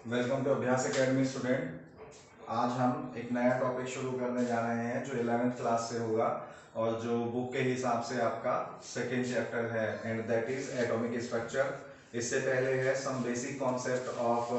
Welcome to अभ्यास academy student. आज हम एक नया टॉपिक शुरू करने जा रहे हैं जो 11th क्लास से होगा और जो बुक के हिसाब से आपका सेकेंड चैप्टर है and that is atomic structure. इससे पहले है some basic concept of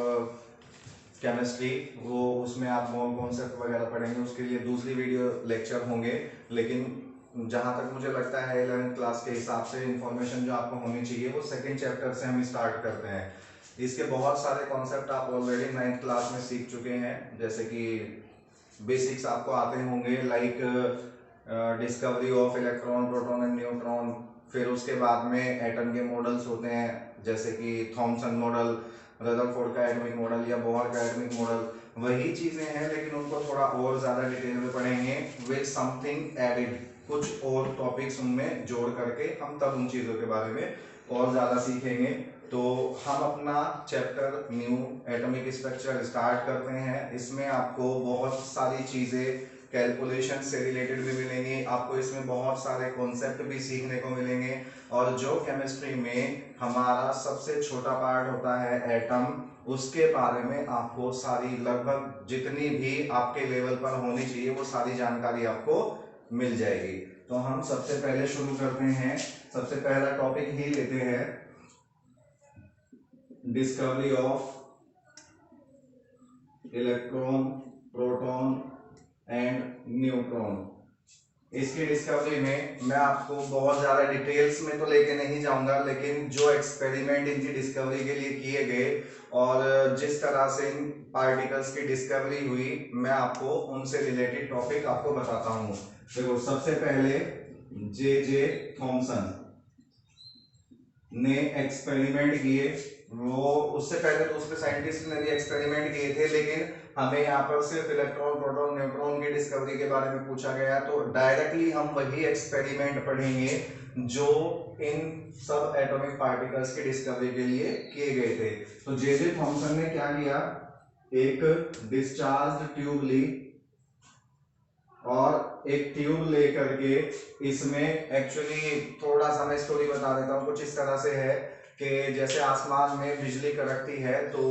chemistry, वो उसमें आप मोल कॉन्सेप्ट वगैरह पढ़ेंगे, उसके लिए दूसरी वीडियो लेक्चर होंगे। लेकिन जहाँ तक मुझे लगता है 11th क्लास के हिसाब से इंफॉर्मेशन जो आपको होनी चाहिए वो सेकेंड चैप्टर से हम स्टार्ट करते हैं। इसके बहुत सारे कॉन्सेप्ट आप ऑलरेडी 9th क्लास में सीख चुके हैं, जैसे कि बेसिक्स आपको आते होंगे like discovery of electron, proton and neutron. फिर उसके बाद में एटम के मॉडल्स होते हैं जैसे कि थॉमसन मॉडल, रदरफोर्ड का एटॉमिक मॉडल या बोहर का एटॉमिक मॉडल। वही चीजें हैं लेकिन उनको थोड़ा और ज्यादा डिटेल में पढ़ेंगे विद समथिंग एडेड, कुछ और टॉपिक्स उनमें जोड़ करके हम तब उन चीजों के बारे में और ज्यादा सीखेंगे। तो हम अपना chapter new atomic structure start करते हैं। इसमें आपको बहुत सारी चीजें कैलकुलेशन से रिलेटेड भी मिलेंगी, आपको इसमें बहुत सारे कॉन्सेप्ट भी सीखने को मिलेंगे। और जो केमिस्ट्री में हमारा सबसे छोटा पार्ट होता है एटम, उसके बारे में आपको सारी लगभग जितनी भी आपके लेवल पर होनी चाहिए वो सारी जानकारी आपको मिल जाएगी। तो हम सबसे पहले शुरू करते हैं, सबसे पहला टॉपिक ही लेते हैं, discovery of electron, proton and neutron. इसकी डिस्कवरी में मैं आपको बहुत ज्यादा डिटेल्स में तो लेके नहीं जाऊंगा, लेकिन जो एक्सपेरिमेंट इनकी डिस्कवरी के लिए किए गए और जिस तरह से इन पार्टिकल्स की डिस्कवरी हुई, मैं आपको उनसे रिलेटेड टॉपिक आपको बताता हूं। देखो, सबसे पहले जे थॉमसन ने एक्सपेरिमेंट किए। वो उससे पहले दूसरे साइंटिस्ट ने भी एक्सपेरिमेंट किए थे, लेकिन हमें यहाँ पर सिर्फ इलेक्ट्रॉन, प्रोटॉन, न्यूट्रॉन की डिस्कवरी के बारे में पूछा गया, तो डायरेक्टली हम वही एक्सपेरिमेंट पढ़ेंगे जो इन सब एटॉमिक पार्टिकल्स की डिस्कवरी के लिए किए गए थे। तो जे थॉमसन ने क्या किया, एक डिस्चार्ज ट्यूब ली और एक ट्यूब लेकर के इसमें, एक्चुअली थोड़ा सा मैं स्टोरी बता देता हूँ। कुछ इस तरह से है कि जैसे आसमान में बिजली कड़कती है तो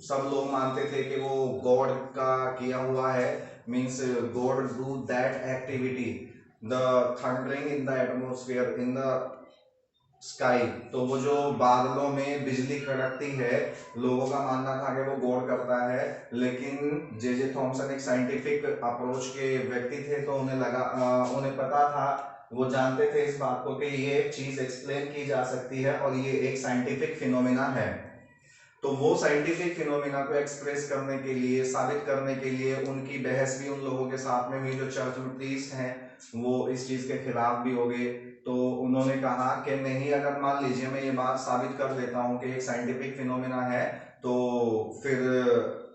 सब लोग मानते थे कि वो गॉड का किया हुआ है, means God do that activity, the thundering in the atmosphere in the sky. तो वो जो बादलों में बिजली कड़कती है, लोगों का मानना था कि वो गॉड करता है। लेकिन जे थॉमसन एक साइंटिफिक अप्रोच के व्यक्ति थे, तो उन्हें पता था, वो जानते थे इस बात को कि ये चीज एक्सप्लेन की जा सकती है और ये एक साइंटिफिक फिनोमिना है। तो वो साइंटिफिक फिनोमिना को एक्सप्रेस करने के लिए, साबित करने के लिए उनकी बहस भी उन लोगों के साथ में हुई जो चर्च में प्रीस्ट हैं, वो इस चीज के खिलाफ भी हो गए। तो उन्होंने कहा कि नहीं, अगर मान लीजिए मैं ये बात साबित कर देता हूँ कि एक साइंटिफिक फिनोमिना है, तो फिर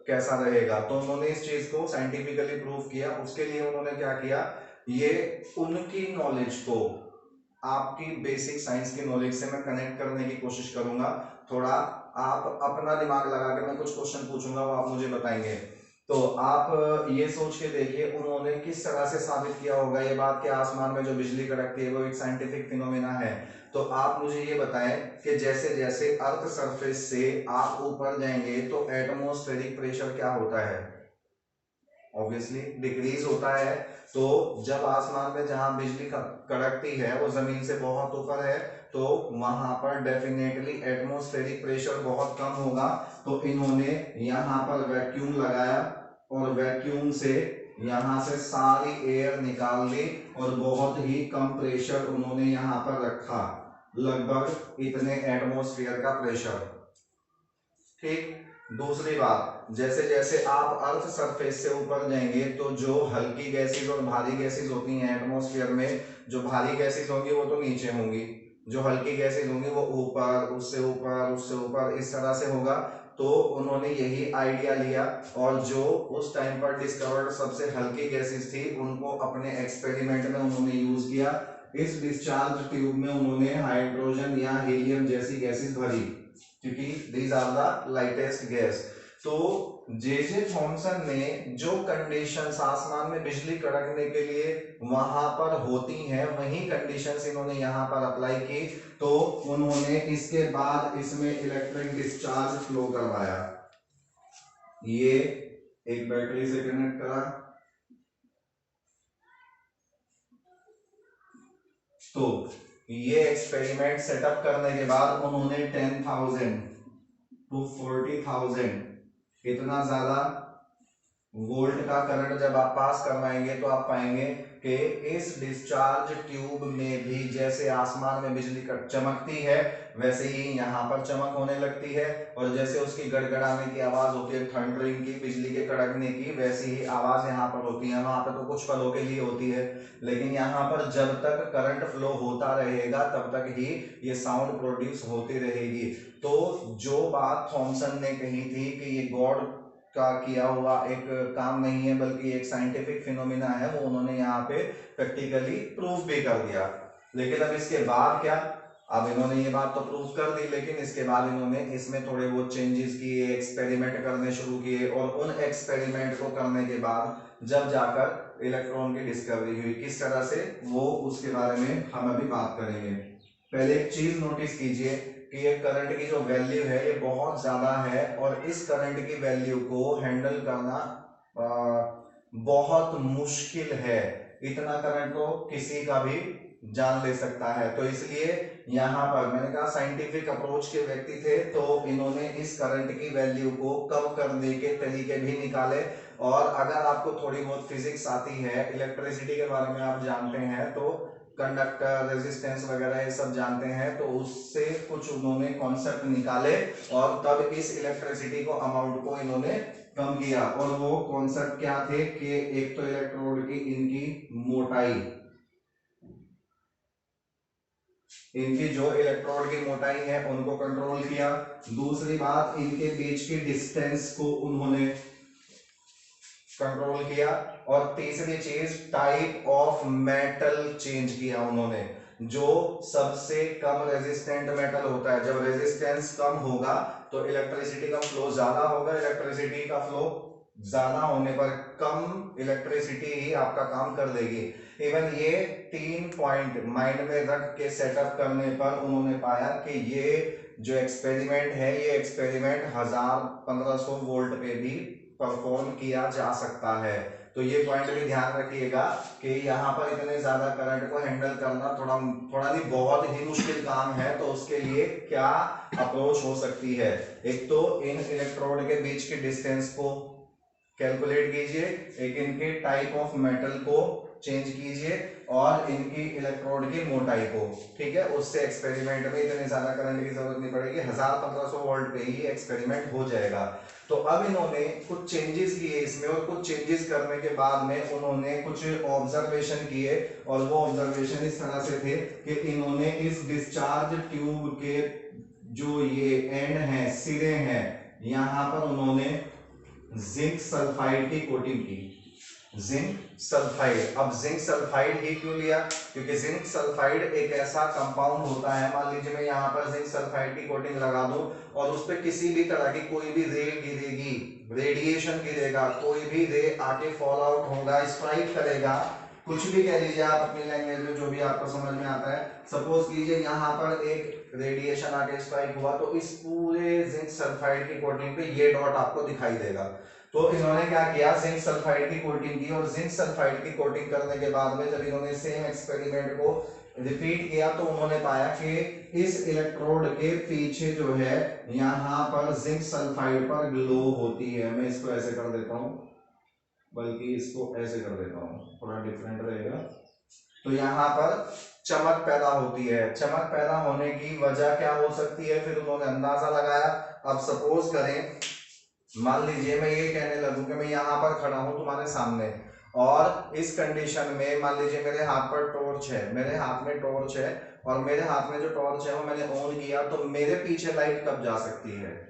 कैसा रहेगा। तो उन्होंने इस चीज को साइंटिफिकली प्रूव किया। उसके लिए उन्होंने क्या किया, ये उनकी नॉलेज को आपकी बेसिक साइंस की नॉलेज से मैं कनेक्ट करने की कोशिश करूंगा। थोड़ा आप अपना दिमाग लगा के मैं कुछ क्वेश्चन पूछूंगा, वो आप मुझे बताएंगे। तो आप ये सोच के देखिए उन्होंने किस तरह से साबित किया होगा ये बात कि आसमान में जो बिजली कड़कती है वो एक साइंटिफिक फिनोमेना है। तो आप मुझे ये बताएं कि जैसे जैसे अर्थ सरफेस से आप ऊपर जाएंगे तो एटमॉस्फेरिक प्रेशर क्या होता है, ऑब्वियसली डिक्रीज होता है। तो जब आसमान में जहां बिजली कड़कती है वो जमीन से बहुत ऊपर है, तो वहां पर डेफिनेटली एटमॉस्फेरिक प्रेशर बहुत कम होगा। तो इन्होंने यहाँ पर वैक्यूम लगाया और वैक्यूम से यहाँ से सारी एयर निकाल ली और बहुत ही कम प्रेशर उन्होंने यहाँ पर रखा, लगभग इतने एटमॉस्फेयर का प्रेशर। ठीक। दूसरी बात, जैसे जैसे आप अर्थ सरफेस से ऊपर जाएंगे तो जो हल्की गैसेस और भारी गैसेस होती हैं एटमॉस्फेयर में, जो भारी गैसेस होंगी वो तो नीचे होंगी, जो हल्की गैसेस होंगी वो ऊपर, उससे ऊपर, उससे ऊपर, इस तरह से होगा। तो उन्होंने यही आइडिया लिया और जो उस टाइम पर डिस्कवर्ड सबसे हल्की गैसेस थी उनको अपने एक्सपेरिमेंट में उन्होंने यूज किया। इस डिस्चार्ज ट्यूब में उन्होंने हाइड्रोजन या हीलियम जैसी गैसेस भरी, क्योंकि these are the lightest gas. तो जे थॉमसन ने जो कंडीशंस आसमान में बिजली कड़कने के लिए वहां पर होती हैं, वही कंडीशंस इन्होंने यहां पर अप्लाई की। तो उन्होंने इसके बाद इसमें इलेक्ट्रिक डिस्चार्ज फ्लो करवाया। ये एक बैटरी से कनेक्ट करा, तो ये एक्सपेरिमेंट सेटअप करने के बाद उन्होंने 10,000 टू 40,000 इतना ज्यादा वोल्ट का करंट जब आप पास करवाएंगे तो आप पाएंगे कि इस डिस्चार्ज ट्यूब में भी जैसे आसमान में बिजली चमकती है वैसे ही यहाँ पर चमक होने लगती है, और जैसे उसकी गड़गड़ाने की आवाज होती है, थंडरिंग की, बिजली के कड़कने की, वैसी ही आवाज यहाँ पर होती है। वहां पर तो कुछ पलों के लिए होती है, लेकिन यहाँ पर जब तक करंट फ्लो होता रहेगा तब तक ही ये साउंड प्रोड्यूस होती रहेगी। तो जो बात थॉमसन ने कही थी कि ये गॉड का किया हुआ एक काम नहीं है बल्कि एक साइंटिफिक फिनोमिना है, वो उन्होंने यहाँ पे प्रैक्टिकली प्रूव भी कर दिया। लेकिन अब इसके बाद क्या, अब इन्होंने ये बात तो प्रूव कर दी, लेकिन इसके बाद इन्होंने इसमें थोड़े बहुत चेंजेस किए, एक्सपेरिमेंट करने शुरू किए, और उन एक्सपेरिमेंट को करने के बाद जब जाकर इलेक्ट्रॉन की डिस्कवरी हुई, किस तरह से, वो उसके बारे में हम अभी बात करेंगे। पहले एक चीज नोटिस कीजिए कि ये करंट की जो वैल्यू है ये बहुत ज्यादा है, और इस करंट की वैल्यू को हैंडल करना बहुत मुश्किल है। इतना करंट तो किसी का भी जान ले सकता है, तो इसलिए यहाँ पर मैंने कहा साइंटिफिक अप्रोच के व्यक्ति थे, तो इन्होंने इस करंट की वैल्यू को कम करने के तरीके भी निकाले। और अगर आपको थोड़ी बहुत फिजिक्स आती है, इलेक्ट्रिसिटी के बारे में आप जानते हैं, तो कंडक्टर, रेजिस्टेंस वगैरह ये सब जानते हैं, तो उससे कुछ उन्होंने कॉन्सेप्ट निकाले और तब इस इलेक्ट्रिसिटी को अमाउंट को इन्होंने कम किया। और वो कॉन्सेप्ट क्या थे कि एक तो इलेक्ट्रोड की इनकी मोटाई, इनकी जो इलेक्ट्रोड की मोटाई है उनको कंट्रोल किया। दूसरी बात, इनके बीच की डिस्टेंस को उन्होंने कंट्रोल किया। और तीसरी चीज, टाइप ऑफ मेटल चेंज किया उन्होंने। जो सबसे कम रेजिस्टेंट मेटल होता है, जब रेजिस्टेंस कम होगा तो इलेक्ट्रिसिटी का फ्लो ज्यादा होगा, इलेक्ट्रिसिटी का फ्लो ज्यादा होने पर कम इलेक्ट्रिसिटी ही आपका काम कर देगी। इवन ये 3 पॉइंट माइंड में रख के सेटअप करने पर उन्होंने पाया कि ये जो एक्सपेरिमेंट है, ये एक्सपेरिमेंट 1000-1500 वोल्ट पे भी परफॉर्म किया जा सकता है। तो ये पॉइंट भी ध्यान रखिएगा कि यहाँ पर इतने ज्यादा करंट को हैंडल करना थोड़ा नहीं बहुत ही मुश्किल काम है। तो उसके लिए क्या अप्रोच हो सकती है, एक तो इन इलेक्ट्रोड के बीच की डिस्टेंस को कैलकुलेट कीजिए, एक इनके टाइप ऑफ मेटल को चेंज कीजिए, और इनकी इलेक्ट्रोड की मोटाई को, ठीक है। उससे एक्सपेरिमेंट में इतने ज्यादा करंट की जरूरत नहीं पड़ेगी, 1000-1500 वोल्ट पे ही एक्सपेरिमेंट हो जाएगा। तो अब इन्होंने कुछ चेंजेस किए इसमें, और कुछ चेंजेस करने के बाद में उन्होंने कुछ ऑब्जर्वेशन किए, और वो ऑब्जर्वेशन इस तरह से थे कि इन्होंने इस डिस्चार्ज ट्यूब के जो ये एंड है, सिरे हैं, यहां पर उन्होंने जिंक सल्फाइड की कोटिंग की। जिंक सल्फाइड, अब जिंक सल्फाइड ही क्यों लिया, क्योंकि जिंक सल्फाइड एक ऐसा कंपाउंड होता है, मान लीजिए मैं यहाँ पर जिंक सल्फाइड की कोटिंग लगा दूं और उस पर किसी भी तरह की कोई भी रे गिरेगी, रेडिएशन गिरेगा, कोई भी रे आके फॉल आउट होगा, स्ट्राइक करेगा, कुछ भी कह लीजिए आप अपनी लैंग्वेज में जो भी आपको समझ में आता है। सपोज कीजिए यहाँ पर एक रेडिएशन आके स्ट्राइक हुआ, तो इस पूरे जिंक सल्फाइड की कोटिंग पे ये डॉट आपको दिखाई देगा। तो इन्होंने क्या किया, जिंक सल्फाइड की कोटिंग की, और जिंक सल्फाइड की कोटिंग करने के बाद में जब इन्होंने सेम एक्सपेरिमेंट को रिपीट किया तो उन्होंने पाया कि इस इलेक्ट्रोड के पीछे जो है यहाँ पर जिंक सल्फाइड पर ग्लो होती है। मैं इसको ऐसे कर देता हूँ, बल्कि इसको ऐसे कर देता हूँ, थोड़ा डिफरेंट रहेगा। तो यहाँ पर चमक पैदा होती है। चमक पैदा होने की वजह क्या हो सकती है, फिर उन्होंने अंदाजा लगाया। अब सपोज करें, मान लीजिए मैं ये कहने लगूं कि मैं यहाँ पर खड़ा हूं तुम्हारे सामने, और इस कंडीशन में मान लीजिए मेरे हाथ पर टॉर्च है, मेरे हाथ में टॉर्च है, और मेरे हाथ में जो टॉर्च है वो मैंने ऑन किया, तो मेरे पीछे लाइट कब जा सकती है,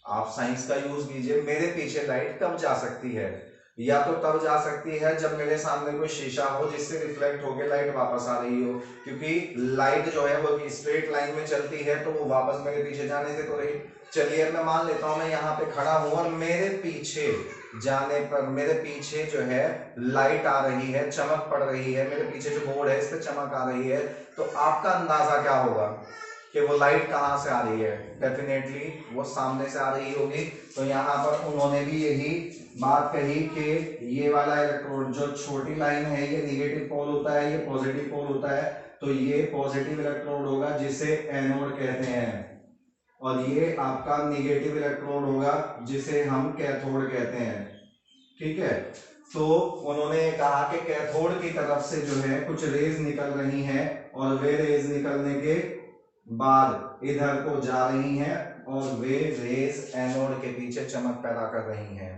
आप साइंस का यूज कीजिए, मेरे पीछे लाइट कब जा सकती है, या तो तब जा सकती है जब मेरे सामने कोई शीशा हो जिससे रिफ्लेक्ट होकर लाइट वापस आ रही हो, क्योंकि लाइट जो है वो स्ट्रेट लाइन में चलती है, तो वो वापस मेरे पीछे जाने से तो रही। चलिए मैं मान लेता हूं मैं यहाँ पे खड़ा हूं और मेरे पीछे जाने पर मेरे पीछे जो है लाइट आ रही है, चमक पड़ रही है, मेरे पीछे जो बोर्ड है इस पे चमक आ रही है, तो आपका अंदाजा क्या होगा, कि वो लाइट कहाँ से आ रही है, डेफिनेटली वो सामने से आ रही होगी। तो यहाँ पर उन्होंने भी यही बात कही कि ये वाला इलेक्ट्रोड जो छोटी लाइन है ये निगेटिव पोल होता है, ये पॉजिटिव पोल होता है, तो ये पॉजिटिव इलेक्ट्रोड होगा जिसे एनोड कहते हैं, और ये आपका निगेटिव इलेक्ट्रोड होगा जिसे हम कैथोड कहते हैं। ठीक है, तो उन्होंने कहा कि कैथोड की तरफ से जो है कुछ रेज निकल रही हैं और वे रेज निकलने के बाद इधर को जा रही हैं और वे रेज एनोड के पीछे चमक पैदा कर रही हैं।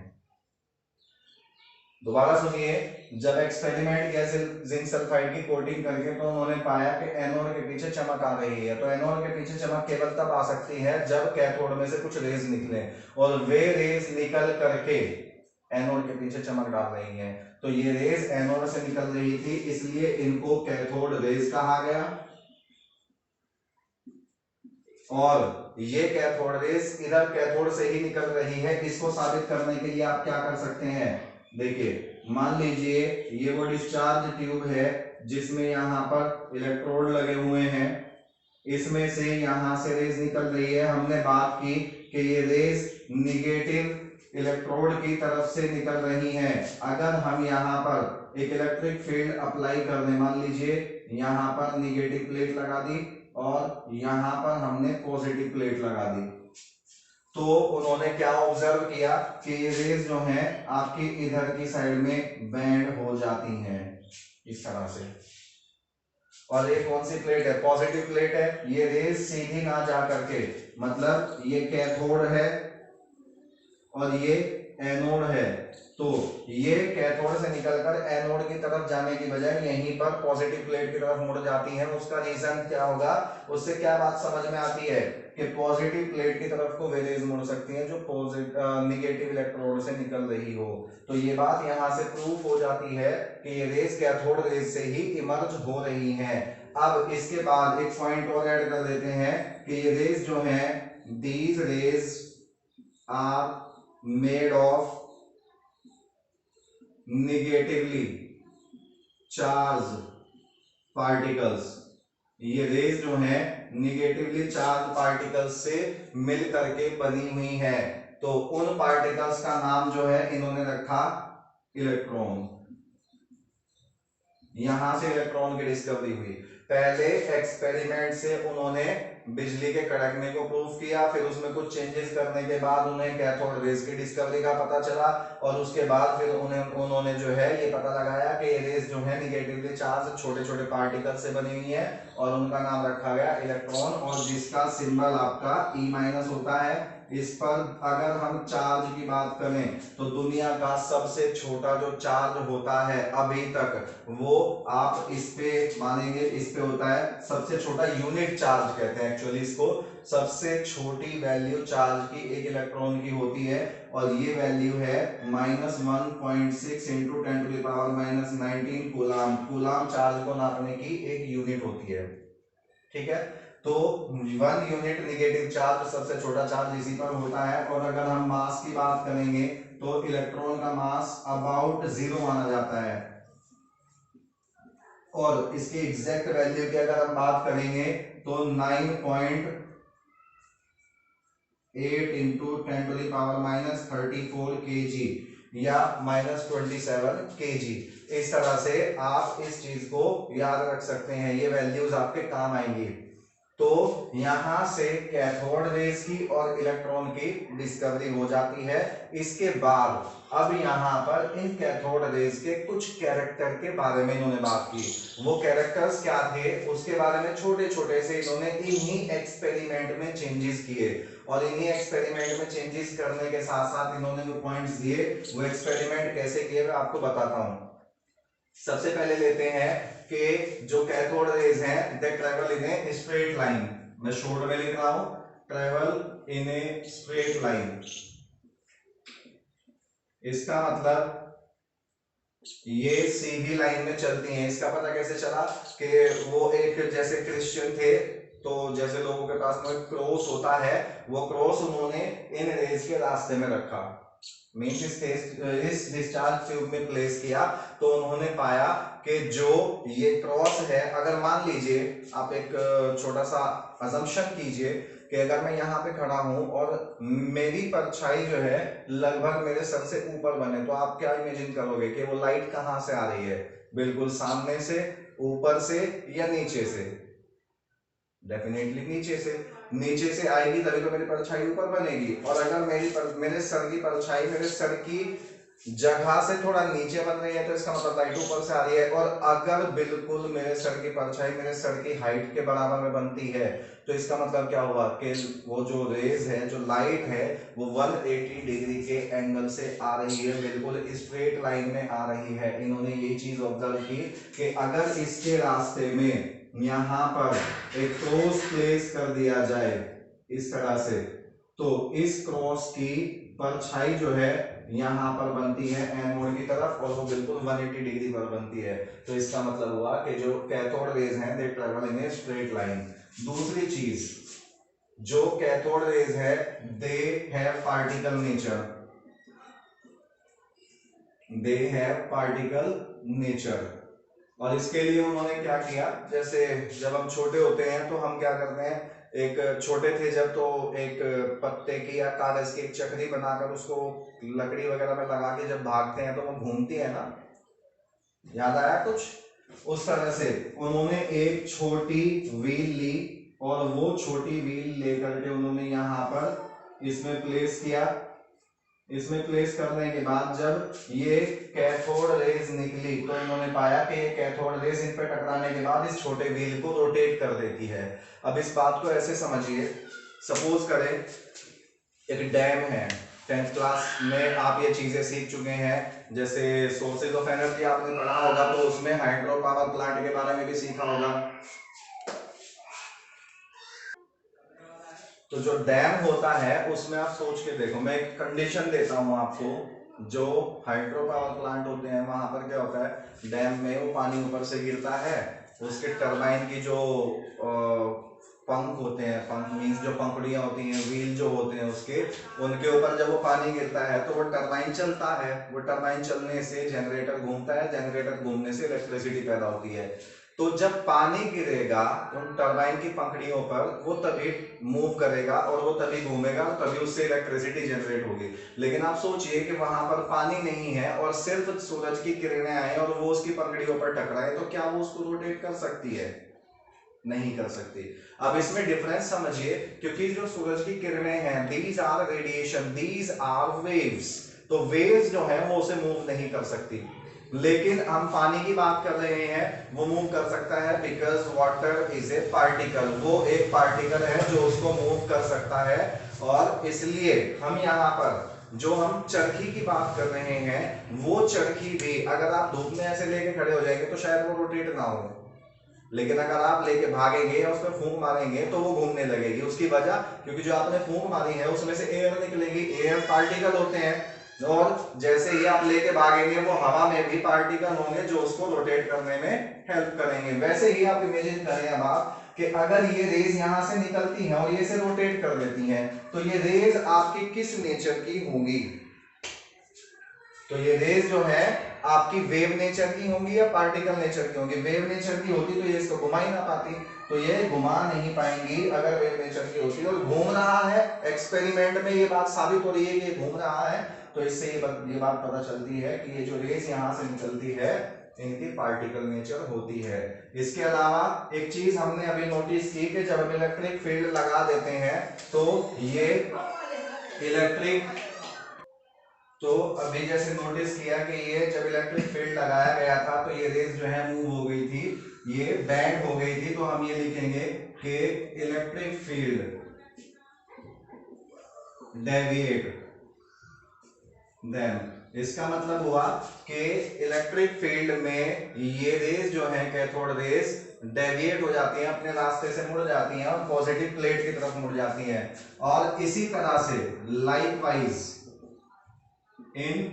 दोबारा सुनिए, जब एक्सपेरिमेंट किया जिंक सल्फाइड की कोटिंग करके तो उन्होंने पाया कि एनोड के पीछे चमक आ रही है। तो एनोड के पीछे चमक केवल तब आ सकती है जब कैथोड में से कुछ रेज निकले, और वे रेज निकल करके एनोड के पीछे चमक डाल रही हैं। तो ये रेज एनोड से निकल रही थी, इसलिए इनको कैथोड रेज कहा गया। और ये कैथोड रेज इधर कैथोड से ही निकल रही है। इसको साबित करने के लिए आप क्या कर सकते हैं, देखिए मान लीजिए ये वो डिस्चार्ज ट्यूब है जिसमें यहाँ पर इलेक्ट्रोड लगे हुए हैं, इसमें से यहाँ से रेज निकल रही है। हमने बात की कि ये रेज निगेटिव इलेक्ट्रोड की तरफ से निकल रही हैं। अगर हम यहाँ पर एक इलेक्ट्रिक फील्ड अप्लाई कर दें, मान लीजिए यहाँ पर निगेटिव प्लेट लगा दी और यहाँ पर हमने पॉजिटिव प्लेट लगा दी, तो उन्होंने क्या ऑब्जर्व किया कि ये रेज जो हैं आपकी इधर की साइड में बेंड हो जाती हैं इस तरह से। और ये कौन सी प्लेट है, पॉजिटिव प्लेट है। ये रेज सीधी ना जा करके, मतलब ये कैथोड है और ये एनोड है, तो ये कैथोड से निकलकर एनोड की तरफ जाने की बजाय यहीं पर पॉजिटिव प्लेट की तरफ मुड़ जाती है। उसका रीजन क्या होगा, उससे क्या बात समझ में आती है कि पॉजिटिव प्लेट की तरफ को वे रेज मुड़ सकती है जो निगेटिव इलेक्ट्रोड से निकल रही हो। तो ये बात यहाँ से प्रूफ हो जाती है कि ये रेज कैथोड रेज से ही इमर्ज हो रही हैं। अब इसके बाद एक पॉइंट और ऐड कर देते हैं कि ये रेज जो है, these rays are made of negatively charged particles। ये रेज जो है निगेटिवली चार्ज पार्टिकल्स से मिल करके बनी हुई है। तो उन पार्टिकल्स का नाम जो है इन्होंने रखा इलेक्ट्रॉन। यहां से इलेक्ट्रॉन की डिस्कवरी हुई। पहले एक्सपेरिमेंट से उन्होंने बिजली के कड़कने को प्रूव किया, फिर उसमें कुछ चेंजेस करने के बाद उन्हें कैथोड रेज की डिस्कवरी का पता चला, और उसके बाद फिर उन्होंने जो है ये पता लगाया कि ये रेज जो है निगेटिवली चार्ज छोटे छोटे पार्टिकल से बनी हुई है, और उनका नाम रखा गया इलेक्ट्रॉन, और जिसका सिंबल आपका E- होता है। इस पर अगर हम चार्ज की बात करें तो दुनिया का सबसे छोटा जो चार्ज होता है अभी तक, वो आप इस पे मानेंगे, इस पे होता है सबसे छोटा यूनिट चार्ज कहते हैं एक्चुअली इसको। सबसे छोटी वैल्यू चार्ज की एक इलेक्ट्रॉन की होती है, और ये वैल्यू है -1.6 इंटू 10⁻⁻19 कूलाम। कूलाम चार्ज को नापने की एक यूनिट होती है। ठीक है, तो 1 यूनिट निगेटिव चार्ज सबसे छोटा चार्ज इसी पर होता है। और अगर हम मास की बात करेंगे तो इलेक्ट्रॉन का मास अबाउट 0 माना जाता है, और इसकी एग्जैक्ट वैल्यू की अगर हम बात करेंगे तो 9.8 इंटू 10⁻⁻34 kg या -27 kg। इस तरह से आप इस चीज को याद रख सकते हैं, ये वैल्यूज आपके काम आएंगी। तो यहां से कैथोड रेज की और इलेक्ट्रॉन की डिस्कवरी हो जाती है। इसके बाद अब यहां पर इन कैथोड रेज के कुछ कैरेक्टर के बारे में इन्होंने बात की। वो कैरेक्टर्स क्या थे उसके बारे में छोटे छोटे से इन्होंने इन्हीं एक्सपेरिमेंट में चेंजेस किए, और इन्हीं एक्सपेरिमेंट में चेंजेस करने के साथ साथ इन्होंने जो पॉइंट्स दिए वो एक्सपेरिमेंट कैसे किए मैं आपको बताता हूं। सबसे पहले लेते हैं कि जो कैथोड रेज हैं they travel in a straight line. मैं शॉर्ट में लिख रहा हूं, travel in a straight line. इसका मतलब ये सीधी लाइन में चलती हैं। इसका पता कैसे चला कि वो एक जैसे क्रिश्चियन थे, तो जैसे लोगों के पास में क्रॉस होता है, वो क्रॉस उन्होंने इन रेज के रास्ते में रखा। मीन्स इस डिस्चार्ज ट्यूब में प्लेस किया तो उन्होंने पाया कि जो ये क्रॉस है, अगर मान लीजिए आप एक छोटा सा अजम्पशन कीजिए कि अगर मैं यहाँ पे खड़ा हूं और मेरी परछाई जो है लगभग मेरे सर से ऊपर बने, तो आप क्या इमेजिन करोगे कि वो लाइट कहाँ से आ रही है? बिल्कुल सामने से, ऊपर से या नीचे से? डेफिनेटली नीचे से। नीचे से आएगी तभी तो मेरी परछाई ऊपर बनेगी। और अगर मेरे सर की परछाई मेरे सर की जगह से थोड़ा नीचे बन रही है तो इसका मतलब लाइट ऊपर से आ रही है। और अगर बिल्कुल मेरे सर की परछाई मेरे सर की हाइट के बराबर में बनती है तो इसका मतलब क्या हुआ कि वो जो रेज है, जो लाइट है, वो 180 डिग्री के एंगल से आ रही है, बिल्कुल स्ट्रेट लाइन में आ रही है। इन्होंने ये चीज ऑब्जर्व की कि अगर इसके रास्ते में यहां पर एक क्रॉस प्लेस कर दिया जाए इस तरह से, तो इस क्रॉस की परछाई जो है यहां पर बनती है एनोड की तरफ और वो बिल्कुल 180 डिग्री पर बनती है। तो इसका मतलब हुआ कि जो कैथोड रेज हैं they travel in a straight line. दूसरी चीज, जो कैथोड रेज है they have particle nature, they have particle nature. और इसके लिए उन्होंने क्या किया, जैसे जब हम छोटे होते हैं तो हम क्या करते हैं, एक छोटे थे जब तो एक पत्ते की या कागज की एक चक्री बनाकर उसको लकड़ी वगैरह में लगा के जब भागते हैं तो वो घूमती है ना, याद आया कुछ? उस तरह से उन्होंने एक छोटी व्हील ली और वो छोटी व्हील लेकर के उन्होंने यहाँ पर इसमें प्लेस किया। इसमें प्लेस करने के बाद जब ये कैथोड रेज निकली तो इन्होंने पाया कि ये कैथोड रेज इन पर टकराने के बाद इस छोटे व्हील को रोटेट कर देती है। अब इस बात को ऐसे समझिए, सपोज करें एक डैम है, 10th क्लास में आप ये चीजें सीख चुके हैं, जैसे सोर्सेज ऑफ एनर्जी आपने पढ़ा होगा तो उसमें हाइड्रो पावर प्लांट के बारे में भी सीखा होगा। तो जो डैम होता है उसमें आप सोच के देखो, मैं एक कंडीशन देता हूं आपको, जो हाइड्रो पावर प्लांट होते हैं वहां पर क्या होता है, डैम में वो पानी ऊपर से गिरता है, उसके टरबाइन की जो पंख होते हैं, पंख मीन्स जो पंखुड़ियां होती हैं, व्हील जो होते हैं उसके, उनके ऊपर जब वो पानी गिरता है तो वो टरबाइन चलता है, वो टरबाइन चलने से जनरेटर घूमता है, जनरेटर घूमने से इलेक्ट्रिसिटी पैदा होती है। तो जब पानी गिरेगा उन टरबाइन की पंखड़ियों पर, वो तभी मूव करेगा और वो तभी घूमेगा, तभी उससे इलेक्ट्रिसिटी जनरेट होगी। लेकिन आप सोचिए कि वहां पर पानी नहीं है और सिर्फ सूरज की किरणें आए और वो उसकी पंखड़ियों पर टकराए, तो क्या वो उसको रोटेट कर सकती है? नहीं कर सकती। अब इसमें डिफरेंस समझिए, क्योंकि जो सूरज की किरणें हैं, these are radiation, these are waves, तो वेव्स जो है वो उसे मूव नहीं कर सकती। लेकिन हम पानी की बात कर रहे हैं, वो मूव कर सकता है, because water is a particle, वो एक पार्टिकल है जो उसको मूव कर सकता है। और इसलिए हम यहाँ पर जो हम चरखी की बात कर रहे हैं, वो चरखी भी अगर आप धूप में ऐसे लेके खड़े हो जाएंगे तो शायद वो रोटेट ना हो, लेकिन अगर आप लेके भागेंगे या उस पर फूंक मारेंगे तो वो घूमने लगेगी। उसकी वजह, क्योंकि जो आपने फूंक मारी है उसमें से एयर निकलेगी, एयर पार्टिकल होते हैं, और जैसे ही आप लेके भागेंगे वो हवा में भी पार्टिकल होंगे जो उसको रोटेट करने में हेल्प करेंगे। वैसे ही आप इमेजिन करें अब आप कि अगर ये रेज यहां से निकलती हैं और ये से रोटेट कर देती हैं, तो ये रेज आपकी किस नेचर की होंगी? तो ये रेज जो है आपकी वेव नेचर की होंगी या पार्टिकल नेचर की होंगी? वेव नेचर की होती तो ये इसको घुमा ही ना पाती, तो ये घुमा नहीं पाएंगी अगर वेव नेचर की होती। और घूम रहा है, एक्सपेरिमेंट में ये बात साबित हो रही है कि घूम रहा है, तो इससे ये बात पता चलती है कि ये जो रेज यहां से निकलती है इनकी पार्टिकल नेचर होती है। इसके अलावा एक चीज हमने अभी नोटिस की कि जब हम इलेक्ट्रिक फील्ड लगा देते हैं तो ये इलेक्ट्रिक, तो अभी जैसे नोटिस किया कि ये जब इलेक्ट्रिक फील्ड लगाया गया था तो ये रेज जो है मूव हो गई थी, ये बैंड हो गई थी, तो हम ये लिखेंगे कि इलेक्ट्रिक फील्ड डेविएट। देन इसका मतलब हुआ कि इलेक्ट्रिक फील्ड में ये रेज जो है कैथोड रेज डेविएट हो जाती हैं, अपने रास्ते से मुड़ जाती हैं और पॉजिटिव प्लेट की तरफ मुड़ जाती हैं। और इसी तरह से likewise in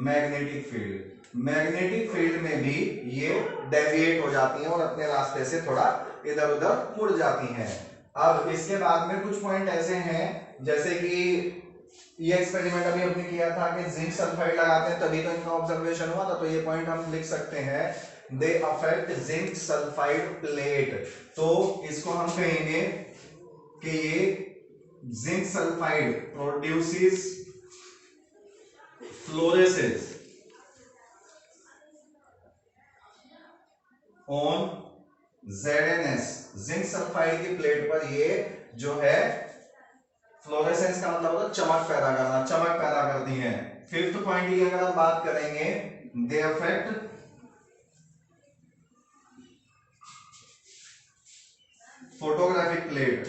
magnetic field, magnetic field में भी ये डेविएट हो जाती हैं और अपने रास्ते से थोड़ा इधर उधर मुड़ जाती हैं। अब इसके बाद में कुछ पॉइंट ऐसे हैं जैसे कि ये एक्सपेरिमेंट अभी हमने किया था कि जिंक सल्फाइड लगाते हैं तभी तो इनका ऑब्जर्वेशन हुआ था, तो ये पॉइंट हम लिख सकते हैं, they affect zinc sulphide plate. तो इसको हम कहेंगे कि ये zinc sulphide produces fluorescence on ZNS। Zinc sulphide की प्लेट पर ये जो है फ्लोरेसेंस का मतलब होता है चमक पैदा करना, चमक पैदा करती है। फिफ्थ पॉइंट की अगर हम बात करेंगे, they affect photographic plate,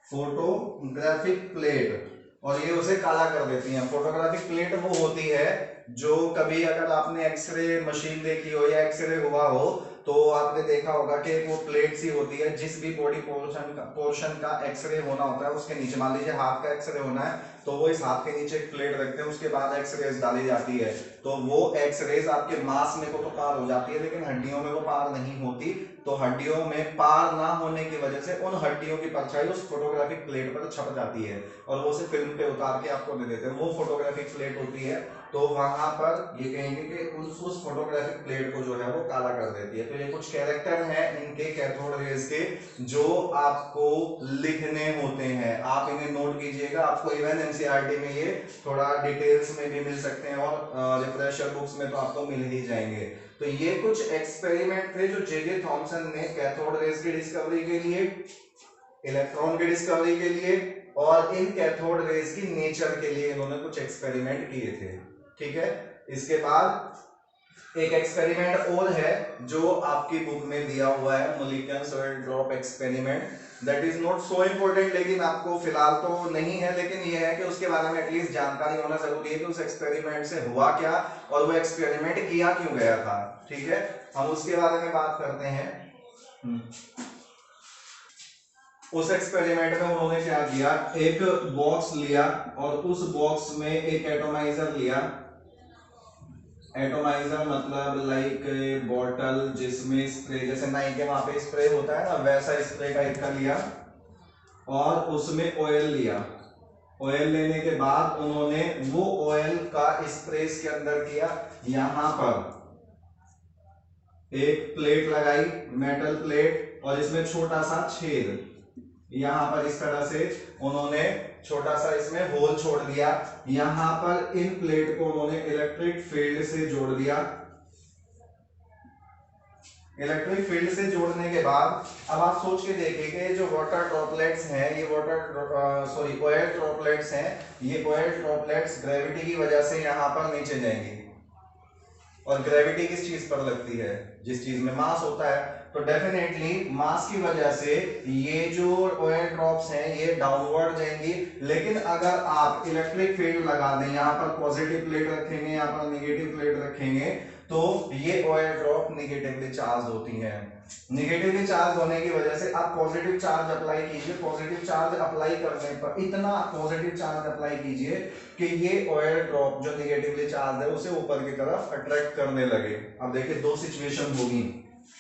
photographic plate, और ये उसे काला कर देती हैं। फोटोग्राफिक प्लेट वो होती है जो कभी अगर आपने एक्सरे मशीन देखी हो या एक्सरे हुआ हो तो आपने देखा होगा कि वो प्लेट सी होती है, जिस भी बॉडी पोर्शन का एक्सरे होना होता है उसके नीचे, मान लीजिए हाथ का एक्सरे होना है तो वो इस हाथ के नीचे एक प्लेट रखते हैं, उसके बाद एक्सरेज डाली जाती है, तो वो एक्सरेज आपके मांस में को तो पार हो जाती है लेकिन हड्डियों में वो पार नहीं होती। तो हड्डियों में पार ना होने की वजह से उन हड्डियों की परछाई उस फोटोग्राफिक प्लेट पर छप जाती है और वो उसे फिल्म पे उतार के आपको दे देते हैं, वो फोटोग्राफिक प्लेट होती है। तो वहां पर ये कहेंगे कि उस फोटोग्राफिक प्लेट को जो है वो काला कर देती है। तो ये कुछ कैरेक्टर हैं इनके कैथोड रेज के जो आपको लिखने होते हैं, आप इन्हें नोट कीजिएगा। आपको इवन एनसीईआरटी में ये थोड़ा डिटेल्स में भी मिल सकते हैं और रिफ्रेशर बुक्स में तो आपको मिल ही जाएंगे। तो ये कुछ एक्सपेरिमेंट थे जो जे थॉमसन ने कैथोड रेज की डिस्कवरी के लिए, इलेक्ट्रॉन की डिस्कवरी के लिए और इन कैथोड रेज की नेचर के लिए इन्होंने कुछ एक्सपेरिमेंट किए थे। ठीक है, इसके बाद एक एक्सपेरिमेंट और है जो आपकी बुक में दिया हुआ है, molecular soil drop experiment, that is not so important, लेकिन आपको फिलहाल तो नहीं है, लेकिन ये है कि उसके बारे में एटलीस्ट जानकारी होना जरूरी है कि उस एक्सपेरिमेंट से हुआ क्या और वो एक्सपेरिमेंट किया क्यों गया था। ठीक है, हम उसके बारे में बात करते हैं। उस एक्सपेरिमेंट में उन्होंने क्या किया, एक बॉक्स लिया और उस बॉक्स में एक एटोमाइजर लिया, एटोमाइजर मतलब लाइक बॉटल जिसमें स्प्रे, जैसे नाई के वहां पे स्प्रे होता है ना, वैसा स्प्रे टाइप का लिया और उसमें ऑयल लिया। ऑयल लेने के बाद उन्होंने वो ऑयल का स्प्रे इसके अंदर किया, यहां पर एक प्लेट लगाई, मेटल प्लेट, और इसमें छोटा सा छेद, यहां पर इस तरह से उन्होंने छोटा सा इसमें होल छोड़ दिया। यहां पर इन प्लेट को उन्होंने इलेक्ट्रिक फील्ड से जोड़ दिया। इलेक्ट्रिक फील्ड से जोड़ने के बाद अब आप सोच के देखिए कि जो वाटर ड्रॉपलेट्स हैं, ये ऑयल ड्रॉपलेट्स हैं, ये ऑयल ड्रॉपलेट्स ग्रेविटी की वजह से यहां पर नीचे जाएंगी, और ग्रेविटी किस चीज पर लगती है, जिस चीज में मास होता है, तो डेफिनेटली मास की वजह से ये जो ऑयल ड्रॉप्स हैं ये डाउनवर्ड जाएंगी। लेकिन अगर आप इलेक्ट्रिक फील्ड लगा दें, यहाँ पर पॉजिटिव प्लेट रखेंगे, यहाँ पर नेगेटिव प्लेट रखेंगे, तो ये ऑयल ड्रॉप नेगेटिवली चार्ज होती हैं। नेगेटिवली चार्ज होने की वजह से आप पॉजिटिव चार्ज अप्लाई कीजिए, पॉजिटिव चार्ज अप्लाई करने पर इतना पॉजिटिव चार्ज अप्लाई कीजिए कि ये ऑयल ड्रॉप जो नेगेटिवली चार्ज है उसे ऊपर की तरफ अट्रैक्ट करने लगे। अब देखिए दो सिचुएशन होगी,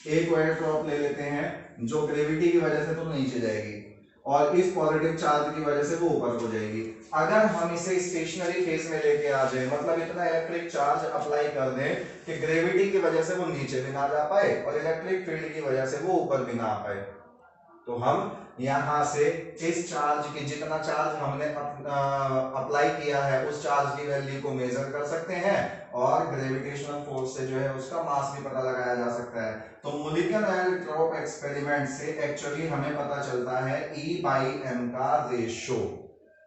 एक ऑयल ड्रॉप ले लेते हैं जो ग्रेविटी की वजह से तो नीचे जाएगी और इस पॉजिटिव चार्ज की वजह से वो ऊपर हो जाएगी। अगर हम इसे स्टेशनरी फेज में लेके आ जाए, मतलब इतना इलेक्ट्रिक चार्ज अप्लाई कर दें कि ग्रेविटी की वजह से वो नीचे भी ना जा पाए और इलेक्ट्रिक फील्ड की वजह से वो ऊपर भी ना आ पाए, तो हम यहां से इस चार्ज की, जितना चार्ज हमने अप्लाई किया है उस चार्ज की वैल्यू को मेजर कर सकते हैं और ग्रेविटेशनल फोर्स से जो है उसका मास भी पता लगाया जा सकता है। तो मोलिक्यूलर ड्रॉप एक्सपेरिमेंट से एक्चुअली हमें पता चलता है E/m का रेशो,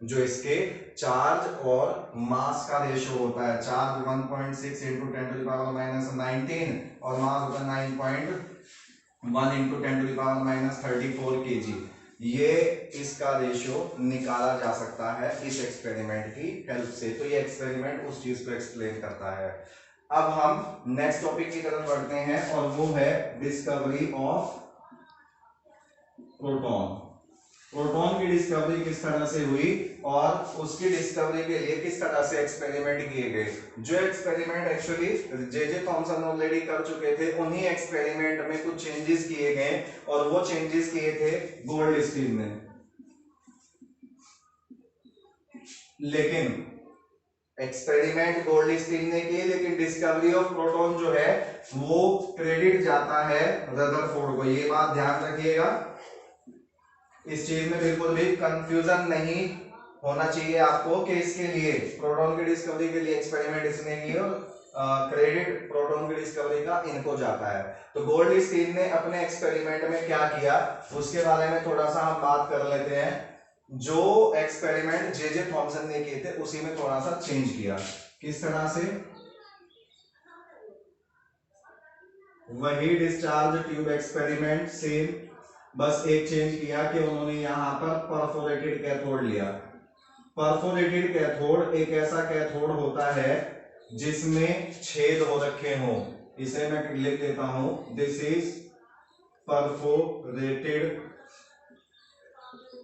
जो इसके चार्ज और मास का रेशो होता है। चार्ज 1.6 इंटू 10⁻⁻19 और मास होता है 9.1 इंटू 10⁻34 kg। ये इसका रेशियो निकाला जा सकता है इस एक्सपेरिमेंट की हेल्प से। तो ये एक्सपेरिमेंट उस चीज को एक्सप्लेन करता है। अब हम नेक्स्ट टॉपिक की तरफ बढ़ते हैं और वो है डिस्कवरी ऑफ प्रोटॉन। प्रोटॉन की डिस्कवरी किस तरह से हुई और उसकी डिस्कवरी के लिए किस तरह से एक्सपेरिमेंट किए गए। जो experiment actually J Thomson already कर चुके थे, उन्हीं एक्सपेरिमेंट में कुछ चेंजेस किए गए और वो चेंजेस किए थे गोल्डस्टीन ने। लेकिन एक्सपेरिमेंट गोल्डस्टीन ने की, लेकिन डिस्कवरी ऑफ प्रोटॉन जो है वो क्रेडिट जाता है रदरफोर्ड को। ये बात ध्यान रखिएगा, इस चीज में बिल्कुल भी कंफ्यूजन नहीं होना चाहिए आपको कि इसके लिए प्रोटॉन की डिस्कवरी के लिए एक्सपेरिमेंट इसने की और क्रेडिट प्रोटॉन की डिस्कवरी का इनको जाता है। तो गोल्डस्टीन ने अपने एक्सपेरिमेंट में क्या किया उसके बारे में थोड़ा सा हम बात कर लेते हैं। जो एक्सपेरिमेंट जे थॉमसन ने किए थे उसी में थोड़ा सा चेंज किया। किस तरह से? वही डिस्चार्ज ट्यूब एक्सपेरिमेंट सेम, बस एक चेंज किया कि उन्होंने यहां पर परफोरेटेड कैथोड लिया। परफोरेटेड कैथोड एक ऐसा कैथोड होता है जिसमें छेद हो रखे हों। इसे मैं लिख देता हूं, दिस इज परफोरेटेड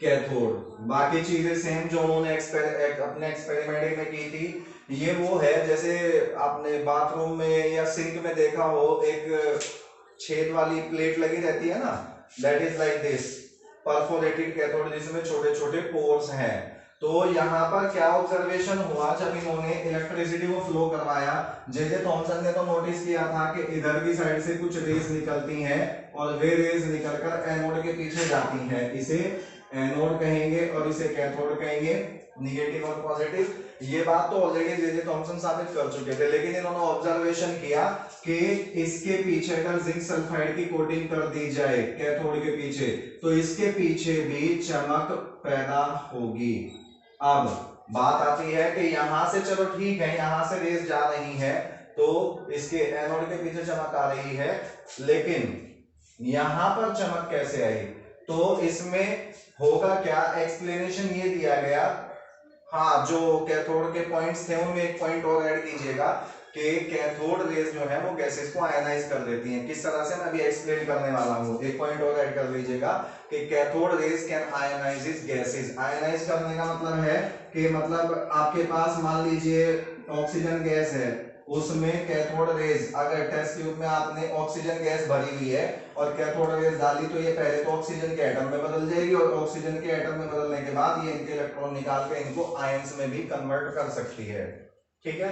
कैथोड। बाकी चीजें सेम जो उन्होंने अपने एक्सपेरिमेंट में की थी। ये वो है जैसे आपने बाथरूम में या सिंक में देखा हो, एक छेद वाली प्लेट लगी रहती है ना, that is like this perforated cathode जिसमें छोटे छोटे पोर्स हैं। तो यहाँ पर क्या ऑब्जर्वेशन हुआ जब इन्होंने इलेक्ट्रिसिटी को फ्लो करवाया, जे थॉमसन ने तो नोटिस किया था कि इधर की साइड से कुछ रेज निकलती हैं और वे रेज निकलकर एनोड के पीछे जाती हैं। इसे एनोड कहेंगे और इसे कैथोड कहेंगे, निगेटिव और पॉजिटिव। ये बात तो ऑलरेडी जे थॉमसन साबित कर चुके थे, लेकिन इन्होंने ऑब्जर्वेशन किया कि इसके पीछे अगर जिंक सल्फाइड की कोटिंग कर दी जाए कैथोड के पीछे तो इसके पीछे भी चमक पैदा होगी। अब बात आती है कि यहां से चलो ठीक है, यहां से रेस जा रही है तो इसके एनोड के पीछे चमक आ रही है, लेकिन यहां पर चमक कैसे आई? तो इसमें होगा क्या, एक्सप्लेनेशन ये दिया गया। हाँ, जो कैथोड के पॉइंट्स थे उनमें एक पॉइंट और ऐड कीजिएगा कि कैथोड रेज जो है वो गैसेस को आयनाइज कर देती हैं। किस तरह से मैं अभी एक्सप्लेन करने वाला हूँ, एक पॉइंट और ऐड कर दीजिएगा कि cathode rays can ionise gases. Ionise करने का मतलब है कि मतलब आपके पास मान लीजिए ऑक्सीजन गैस है, उसमें कैथोड रेज अगर टेस्ट ट्यूब में आपने ऑक्सीजन गैस भरी हुई है और कैथोड रेज डाली तो ये पहले तो ऑक्सीजन के एटम में बदल जाएगी और ऑक्सीजन के एटम में बदलने के बाद ये इनके इलेक्ट्रॉन निकाल के इनको आयंस में भी कन्वर्ट कर सकती है। ठीक है,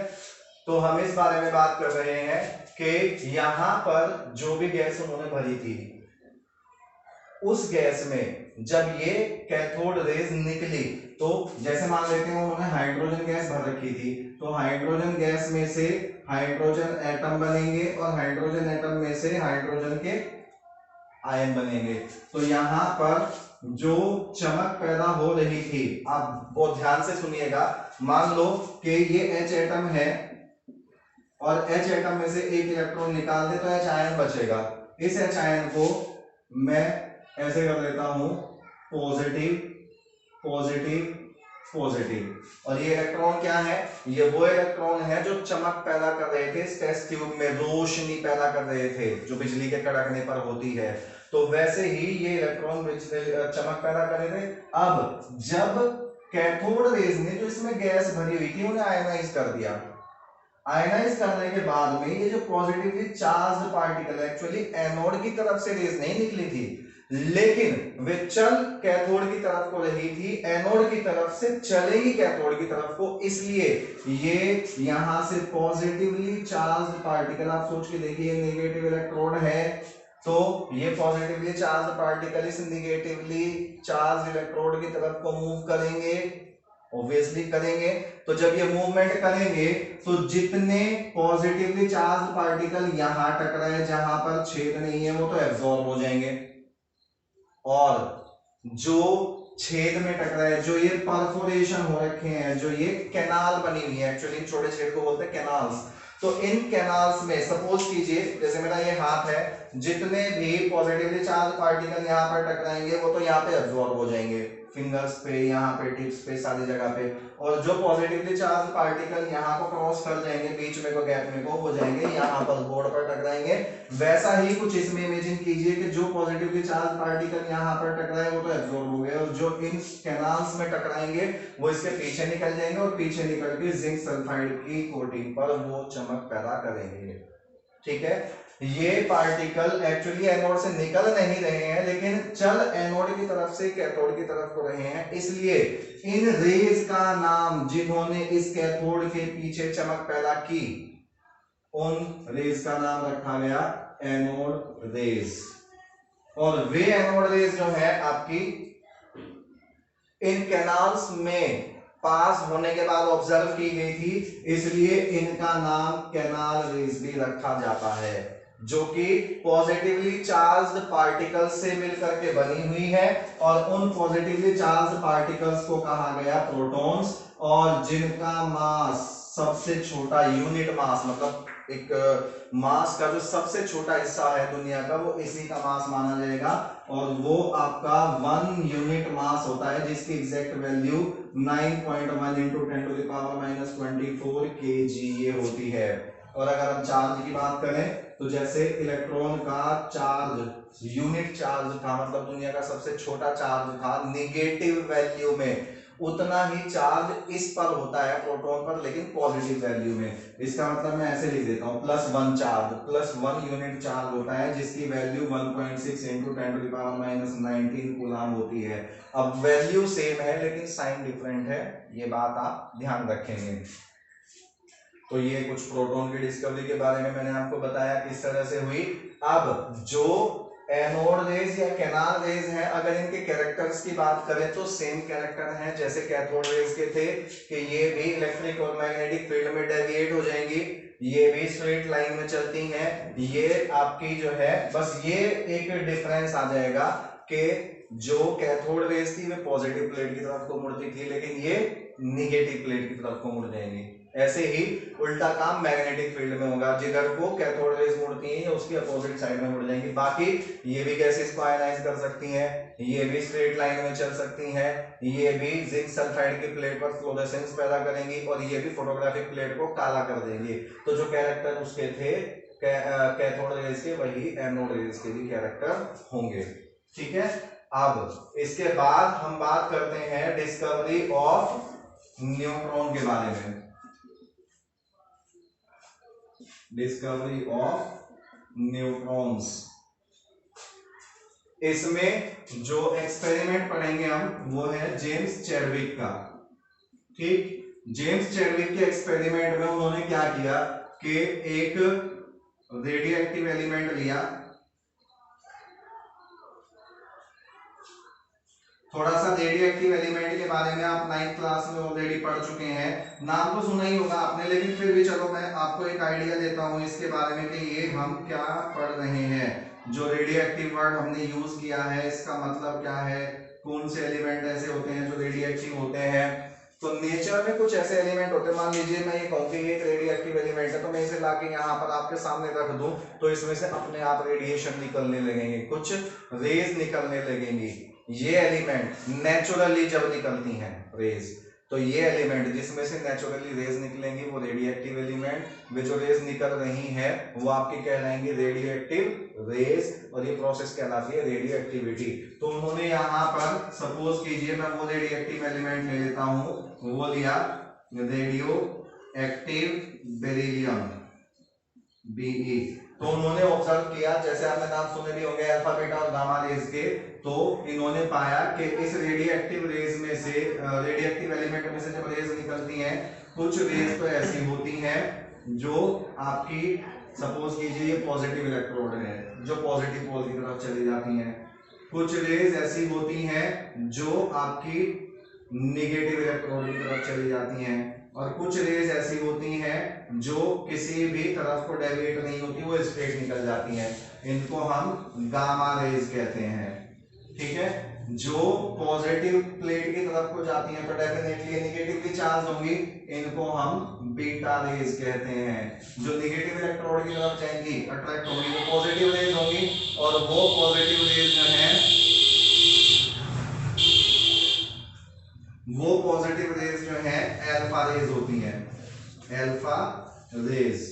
तो हम इस बारे में बात कर रहे हैं कि यहां पर जो भी गैस उन्होंने भरी थी उस गैस में जब ये कैथोड रेज निकली तो जैसे मान लेते हैं उन्होंने हाइड्रोजन गैस भर रखी थी, तो हाइड्रोजन गैस में से हाइड्रोजन एटम बनेंगे और हाइड्रोजन एटम में से हाइड्रोजन के आयन बनेंगे। तो यहां पर जो चमक पैदा हो रही थी, आप बहुत ध्यान से सुनिएगा, मान लो कि ये H एटम है और H एटम में से एक इलेक्ट्रॉन निकाल दे तो H आयन बचेगा। इस H आयन को मैं ऐसे कर देता हूं, पॉजिटिव पॉजिटिव पॉजिटिव, और ये इलेक्ट्रॉन क्या है, ये वो इलेक्ट्रॉन है जो चमक पैदा कर रहे थे, टेस्ट ट्यूब में रोशनी पैदा कर रहे थे जो बिजली के कड़कने पर होती है। तो वैसे ही ये इलेक्ट्रॉन चमक पैदा कर रहे थे। अब जब कैथोड रेज ने जो इसमें गैस भरी हुई थी उन्हें आयनाइज कर दिया, आयनाइज करने के बाद में ये जो positively charged particle actually anode की तरफ से रेज नहीं निकली थी, लेकिन वे चल कैथोड की तरफ को रही थी, एनोड की तरफ से चलेगी कैथोड की तरफ को, इसलिए ये यहां से पॉजिटिवली चार्ज्ड पार्टिकल, आप सोच के देखिए नेगेटिव इलेक्ट्रोड है तो ये पॉजिटिवली चार्ज्ड पार्टिकल इस निगेटिवली चार्ज इलेक्ट्रोड की तरफ को मूव करेंगे, ऑब्वियसली करेंगे। तो जब ये मूवमेंट करेंगे तो जितने पॉजिटिवली चार्ज पार्टिकल यहां टकराए जहां पर छेद नहीं है वो तो एब्जॉर्ब हो जाएंगे, और जो छेद में टकराए, जो ये परफोरेशन हो रखे हैं, जो ये कैनाल बनी हुई है, एक्चुअली छोटे छेद को बोलते हैं कैनाल्स, तो इन कैनाल्स में सपोज कीजिए जैसे मेरा ये हाथ है, जितने भी पॉजिटिवली चार्ज पार्टिकल यहाँ पर टकराएंगे वो तो यहाँ पे एब्जॉर्ब हो जाएंगे, फिंगर्स पे, यहाँ पे, टिप्स पे, सारी जगह पे, और जो पॉजिटिवली चार्ज पार्टिकल यहाँ को क्रॉस कर जाएंगे, बीच में को गैप में को हो जाएंगे, यहाँ पर बोर्ड पर टकराएंगे। वैसा ही कुछ इसमें इमेजिन कीजिए कि जो पॉजिटिवली चार्ज पार्टिकल यहाँ पर टकराए वो तो एब्जॉर्ब हो गए, और जो इन कैनाल्स में टकराएंगे वो इसके पीछे निकल जाएंगे और पीछे निकल के जिंक सल्फाइड की कोटिंग पर वो चमक पैदा करेंगे। ठीक है, ये पार्टिकल एक्चुअली एनोड से निकल नहीं रहे हैं, लेकिन चल एनोड की तरफ से कैथोड की तरफ को रहे हैं, इसलिए इन रेज का नाम, जिन्होंने इस कैथोड के पीछे चमक पैदा की, उन रेज का नाम रखा गया एनोड रेज। और वे एनोड रेज जो है आपकी इन कैनाल्स में पास होने के बाद ऑब्जर्व की गई थी, इसलिए इनका नाम कैनाल रेज भी रखा जाता है, जो कि पॉजिटिवली चार्ज्ड पार्टिकल्स से मिलकर के बनी हुई है। और उन पॉजिटिवली चार्ज्ड पार्टिकल्स को कहा गया प्रोटॉन्स, और जिनका मास सबसे छोटा यूनिट मास, मतलब एक मास का जो सबसे छोटा हिस्सा है दुनिया का, वो इसी का मास माना जाएगा, और वो आपका 1 यूनिट मास होता है, जिसकी एग्जैक्ट वैल्यू 9.1 इंटू 10⁻⁻24 kg होती है। और अगर हम चार्ज की बात करें तो जैसे इलेक्ट्रॉन का चार्ज यूनिट चार्ज था, मतलब दुनिया का सबसे छोटा चार्ज था निगेटिव वैल्यू में, उतना ही चार्ज इस पर होता है प्रोटॉन पर, लेकिन पॉजिटिव वैल्यू में। इसका मतलब मैं ऐसे लिख देता हूं, +1 चार्ज, +1 यूनिट चार्ज होता है, जिसकी वैल्यू 1.6 इंटू 10⁻⁻19 कूलम होती है। अब वैल्यू सेम है लेकिन साइन डिफरेंट है, ये बात आप ध्यान रखेंगे। तो ये कुछ प्रोटॉन की डिस्कवरी के बारे में मैंने आपको बताया किस तरह से हुई। अब जो एनोड रेज या कैनाल रेज है, अगर इनके कैरेक्टर्स की बात करें तो सेम कैरेक्टर हैं जैसे कैथोड रेज के थे, कि ये भी इलेक्ट्रिक और मैग्नेटिक फील्ड में डेविएट हो जाएंगी, ये भी स्ट्रेट लाइन में चलती हैं। ये आपकी जो है, बस ये एक डिफरेंस आ जाएगा कि जो कैथोड रेज थी वे पॉजिटिव प्लेट की तरफ को मुड़ती थी, लेकिन ये निगेटिव प्लेट की तरफ को मुड़ जाएंगी। ऐसे ही उल्टा काम मैग्नेटिक फील्ड में होगा, जिधर को कैथोड रेज मुड़ती हैं या उसकी अपोजिट साइड में मुड़ जाएंगी। बाकी ये भी गैसेस को आयनाइज कर सकती हैं, ये भी स्ट्रेट लाइन में चल सकती हैं, ये भी जिंक सल्फाइड की प्लेट पर फ्लोरेसेंस पैदा करेंगी, और ये भी फोटोग्राफिक प्लेट को काला कर देंगी। तो जो कैरेक्टर उसके थे कैथोड रेज के, वही एनोड रेज के भी कैरेक्टर होंगे। ठीक है, अब इसके बाद हम बात करते हैं डिस्कवरी ऑफ न्यूट्रॉन के बारे में। डिस्कवरी ऑफ न्यूट्रॉन्स, इसमें जो एक्सपेरिमेंट पढ़ेंगे हम वो है जेम्स चैडविक का। ठीक, जेम्स चैडविक के एक्सपेरिमेंट में उन्होंने क्या किया कि एक रेडियो एक्टिव एलिमेंट लिया, थोड़ा सा रेडियो एक्टिव एलिमेंट के बारे में आप 9th क्लास में ऑलरेडी पढ़ चुके हैं, नाम तो सुना ही होगा आपने, लेकिन फिर भी चलो मैं आपको एक आइडिया देता हूं इसके बारे में कि ये हम क्या पढ़ रहे हैं। जो रेडियो एक्टिव वर्ड हमने यूज किया है, इसका मतलब क्या है, कौन से एलिमेंट ऐसे होते हैं जो रेडियो एक्टिव होते हैं। तो नेचर में कुछ ऐसे एलिमेंट होते हैं, मान लीजिए मैं ये कहूँ कि ये एक रेडियो एक्टिव एलिमेंट है, तो मैं इसे लाके यहाँ पर आपके सामने रख दूं, तो इसमें से अपने आप रेडिएशन निकलने लगेंगे, कुछ रेज निकलने लगेंगी। ये एलिमेंट नेचुरली जब निकलती हैं रेज, तो ये एलिमेंट जिसमें से नेचुरली रेज निकलेंगी वो रेडियो एक्टिव एलिमेंट, वे जो रेज निकल रही हैं वो आपकी कहलाएंगी रेडियो एक्टिव रेज, और ये प्रोसेस कहलाती है रेडियो एक्टिविटी। तो उन्होंने यहाँ पर सपोज कीजिए मैं वो रेडियो एक्टिव एलिमेंट ले लेता हूँ, वो लिया रेडियो एक्टिव बेरिलियम Be। तो उन्होंने ऑब्जर्व किया, जैसे आपने नाम सुने भी होंगे अल्फा बीटा और गामा रेज के, तो इन्होंने पाया कि इस रेडियो एक्टिव रेज में से, रेडियो एक्टिव एलिमेंट में से जब रेज निकलती हैं, कुछ रेज तो ऐसी होती हैं जो आपकी, सपोज कीजिए ये पॉजिटिव इलेक्ट्रोड है जो पॉजिटिव पोल की तरफ चली जाती हैं, कुछ रेज ऐसी होती हैं जो आपकी निगेटिव इलेक्ट्रोड की तरफ चली जाती हैं, और कुछ रेज ऐसी होती हैं जो किसी भी तरफ को डेविएट नहीं होती, वो स्ट्रेट निकल जाती हैं, इनको हम गामा रेज कहते हैं। ठीक है, जो पॉजिटिव प्लेट की तरफ को जाती हैं तो डेफिनेटली निगेटिवली चार्ज होंगी, इनको हम बीटा रेज कहते हैं। जो निगेटिव इलेक्ट्रोड की तरफ जाएंगी, अट्रैक्ट होंगी, वो पॉजिटिव रेज होंगी, और वो पॉजिटिव रेज जो है, वो पॉजिटिव रेज जो है अल्फा रेज होती हैं, अल्फा रेज।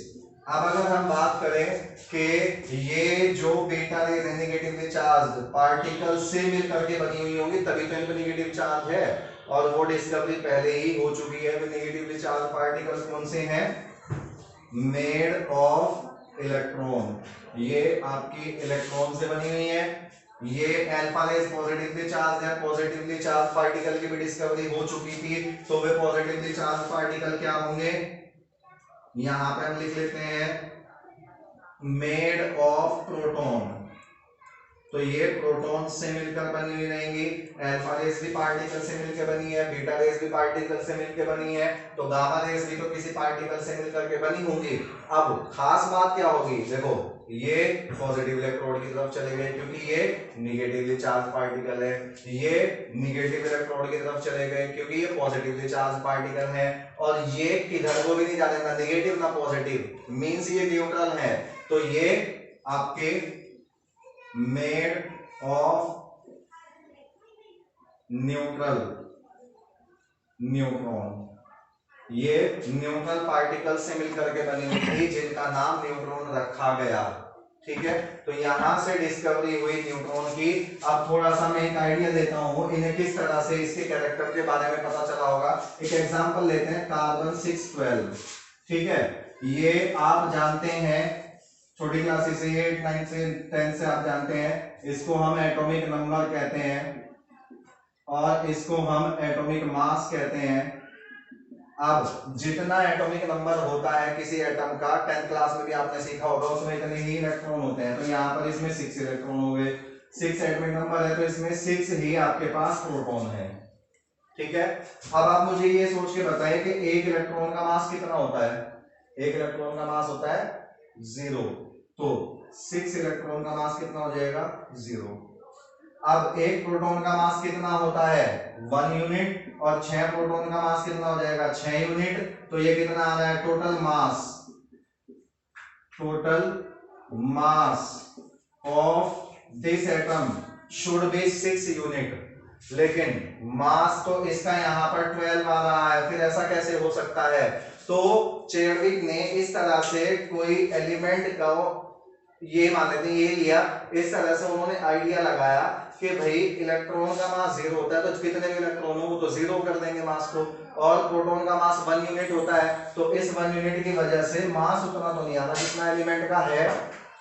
अब अगर हम बात करें कि ये जो बीटा रेज है नेगेटिवली चार्ज्ड पार्टिकल से मिलकर के बनी हुई होंगी, तभी तो इनका नेगेटिव चार्ज है, और वो डिस्कवरी पहले ही हो चुकी है। नेगेटिवली चार्ज पार्टिकल्स कौन से हैं, मेड ऑफ इलेक्ट्रॉन, ये आपकी इलेक्ट्रॉन से बनी हुई है। ये अल्फा लेस पॉजिटिवली चार्ज है, पॉजिटिवली चार्ज पार्टिकल की भी डिस्कवरी हो चुकी थी, तो वे पॉजिटिवली चार्ज पार्टिकल क्या होंगे, यहां पे हम लिख लेते हैं मेड ऑफ प्रोटॉन। तो ये प्रोटॉन से मिलकर बनी हुई रहेंगी। अल्फा रेस भी पार्टिकल से मिलकर बनी है, बीटा रेस भी पार्टिकल से मिलकर बनी है, तो गामा रेस भी तो किसी पार्टिकल से मिलकर के बनी होंगी। अब खास बात क्या होगी, देखो ये पॉजिटिव इलेक्ट्रोड की तरफ चले गए क्योंकि ये निगेटिवली चार्ज पार्टिकल है, ये निगेटिव इलेक्ट्रोड की तरफ चले गए क्योंकि ये पॉजिटिवली चार्ज पार्टिकल है, और ये किधर को भी नहीं जाने, ना निगेटिव ना पॉजिटिव, मींस ये न्यूट्रल है। तो ये आपके मेड ऑफ न्यूट्रल न्यूट्रॉन, ये न्यूट्रल पार्टिकल से मिलकर के बनी हुई थी जिनका नाम न्यूट्रॉन रखा गया। ठीक है, तो यहां से डिस्कवरी हुई न्यूट्रॉन की। अब थोड़ा सा मैं एक आइडिया देता हूं इन्हें किस तरह से इसके कैरेक्टर के बारे में पता चला होगा। एक एग्जांपल लेते हैं, कार्बन 612। ठीक है, ये आप जानते हैं छोटी क्लासेस से 8, 9 से 10 से आप जानते हैं, इसको हम एटॉमिक नंबर कहते हैं और इसको हम एटॉमिक मास कहते हैं। अब जितना एटॉमिक नंबर होता है किसी एटम का, 10th क्लास में भी आपने सीखा होगा, उसमें इतने ही इलेक्ट्रॉन होते हैं। तो यहाँ पर इसमें 6 इलेक्ट्रॉन हो गए, 6 एटॉमिक नंबर है तो इसमें 6 ही आपके पास प्रोटॉन है। ठीक है, अब आप मुझे ये सोच के बताइए कि एक इलेक्ट्रॉन का मास कितना होता है। एक इलेक्ट्रॉन का मास होता है 0, तो 6 इलेक्ट्रॉन का मास कितना हो जाएगा, 0। अब एक प्रोटॉन का मास कितना होता है, 1 यूनिट, और 6 प्रोटॉन का मास कितना हो जाएगा, 6 यूनिट। तो ये कितना आ रहा है, total mass of this atom should be 6 unit. लेकिन मास तो इसका यहां पर 12 आ रहा है, फिर ऐसा कैसे हो सकता है। तो चेडविक ने इस तरह से कोई एलिमेंट का ये मान लेते हैं, ये लिया, इस तरह से उन्होंने आइडिया लगाया कि भाई इलेक्ट्रॉन का मास 0 होता है तो कितने भी इलेक्ट्रॉन हो वो तो 0 कर देंगे मास को, और प्रोटॉन का मास 1 यूनिट होता है तो इस 1 यूनिट की वजह से मास उतना तो नहीं आता जितना एलिमेंट का है।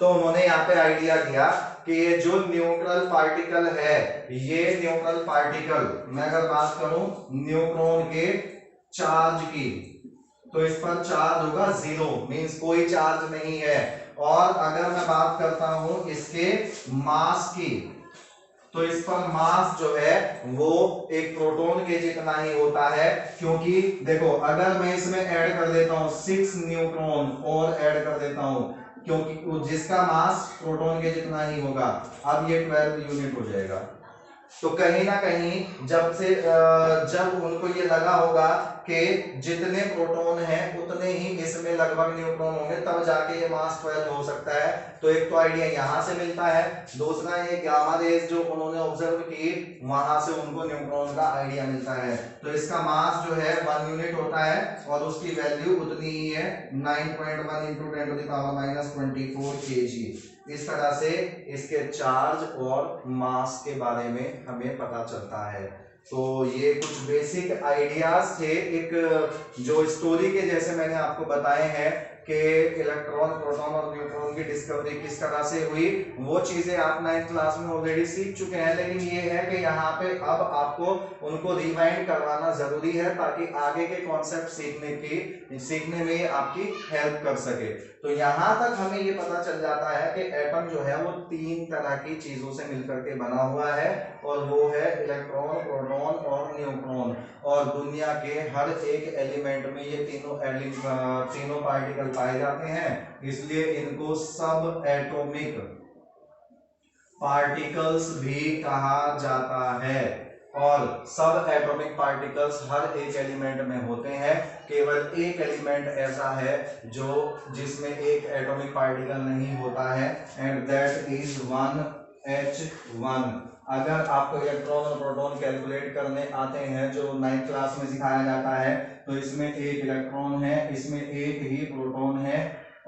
तो उन्होंने यहाँ पे आइडिया दिया कि ये जो न्यूट्रल पार्टिकल है, ये न्यूट्रल पार्टिकल, मैं अगर बात करूं न्यूट्रॉन के चार्ज की, तो इस पर चार्ज होगा 0, मींस कोई चार्ज नहीं है। और अगर मैं बात करता हूं इसके मास की, तो इस पर मास जो है वो एक प्रोटॉन के जितना ही होता है, क्योंकि देखो अगर मैं इसमें ऐड कर देता हूं 6 न्यूट्रॉन और ऐड कर देता हूं, क्योंकि जिसका मास प्रोटॉन के जितना ही होगा, अब ये 12 यूनिट हो जाएगा। तो कहीं ना कहीं जब उनको ये लगा होगा कि जितने प्रोटॉन हैं उतने ही इसमें लगभग न्यूट्रॉन होंगे, तब जाके ये मास 12 हो सकता है। तो एक तो आइडिया यहां से मिलता है, दूसरा ये गामा रेज जो उन्होंने ऑब्जर्व की वहां से उनको न्यूट्रॉन का आइडिया मिलता है। तो इसका मास जो है 1 यूनिट होता है और उसकी वैल्यू उतनी ही है 9.1 × 10⁻24 kg। इस तरह से इसके चार्ज और मास के बारे में हमें पता चलता है। तो ये कुछ बेसिक आइडियाज थे, एक जो स्टोरी के जैसे मैंने आपको बताए हैं कि इलेक्ट्रॉन, प्रोटॉन और न्यूट्रॉन की डिस्कवरी किस तरह से हुई, वो चीजें आप 9th क्लास में ऑलरेडी सीख चुके हैं। लेकिन ये है कि यहाँ पे अब आपको उनको रिवाइंड करवाना जरूरी है ताकि आगे के कॉन्सेप्ट सीखने में आपकी हेल्प कर सके। तो यहाँ तक हमें ये पता चल जाता है कि एटम जो है वो 3 तरह की चीजों से मिलकर के बना हुआ है, और वो है इलेक्ट्रॉन, प्रोटॉन और न्यूट्रॉन। और दुनिया के हर एक एलिमेंट में ये तीनों पार्टिकल पाए जाते हैं, इसलिए इनको सब एटॉमिक पार्टिकल्स भी कहा जाता है। और सब एटॉमिक पार्टिकल्स हर एक एलिमेंट में होते हैं, केवल एक एलिमेंट ऐसा है जिसमें एक एटॉमिक पार्टिकल नहीं होता है, एंड दैट इज 1H1। अगर आपको इलेक्ट्रॉन और प्रोटॉन कैलकुलेट करने आते हैं जो 9th क्लास में सिखाया जाता है, तो इसमें एक इलेक्ट्रॉन है, इसमें एक ही प्रोटॉन है,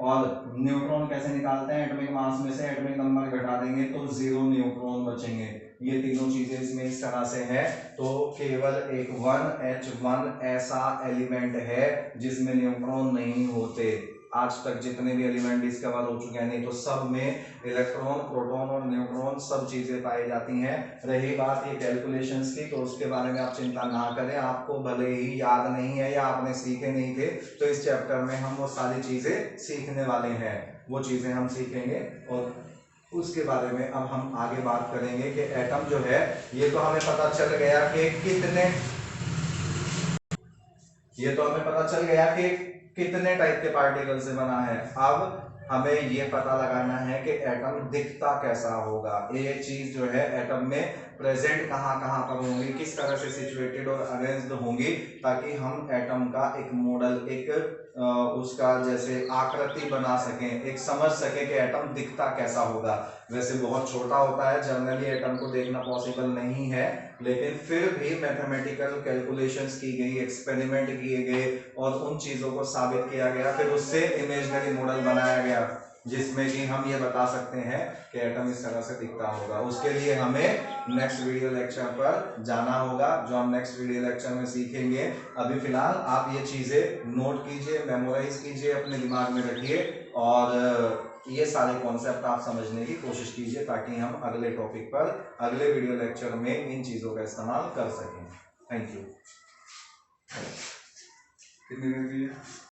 और न्यूट्रॉन कैसे निकालते हैं, एटॉमिक मास में से एटॉमिक नंबर घटा देंगे तो 0 न्यूट्रॉन बचेंगे। ये तीनों चीजें इसमें इस तरह से है। तो केवल एक 1H1 ऐसा एलिमेंट है जिसमें न्यूट्रॉन नहीं होते। आज तक जितने भी एलिमेंट डिस्कवर हो चुके हैं, नहीं तो सब में इलेक्ट्रॉन, प्रोटॉन और न्यूट्रॉन सब चीजें पाई जाती हैं। रही बात ये कैलकुलेशंस की, तो उसके बारे में आप चिंता ना करें, आपको भले ही याद नहीं है या आपने सीखे नहीं थे, तो इस चैप्टर में हम वो सारी चीजें सीखने वाले हैं, वो चीजें हम सीखेंगे। और उसके बारे में अब हम आगे बात करेंगे कि एटम जो है, ये तो हमें पता चल गया कि कितने टाइप के पार्टिकल से बना है। अब हमें ये पता लगाना है कि एटम दिखता कैसा होगा, ये चीज जो है एटम में प्रेजेंट कहाँ कहाँ पर होंगी, किस तरह से सिचुएटेड और अरेंज्ड होंगी, ताकि हम एटम का एक मॉडल, एक उसका जैसे आकृति बना सकें, एक समझ सकें कि एटम दिखता कैसा होगा। वैसे बहुत छोटा होता है, जनरली एटम को देखना पॉसिबल नहीं है, लेकिन फिर भी मैथमेटिकल कैलकुलेशंस की गई, एक्सपेरिमेंट किए गए और उन चीजों को साबित किया गया, फिर उससे इमेजिनरी मॉडल बनाया गया जिसमें कि हम ये बता सकते हैं कि एटम इस तरह से दिखता होगा। उसके लिए हमें नेक्स्ट वीडियो लेक्चर पर जाना होगा, जो हम नेक्स्ट वीडियो लेक्चर में सीखेंगे। अभी फिलहाल आप ये चीजें नोट कीजिए, मेमोराइज कीजिए, अपने दिमाग में रखिए और ये सारे कॉन्सेप्ट आप समझने की कोशिश कीजिए, ताकि हम अगले टॉपिक पर, अगले वीडियो लेक्चर में इन चीजों का इस्तेमाल कर सकें। Thank you. कितनी देर की है?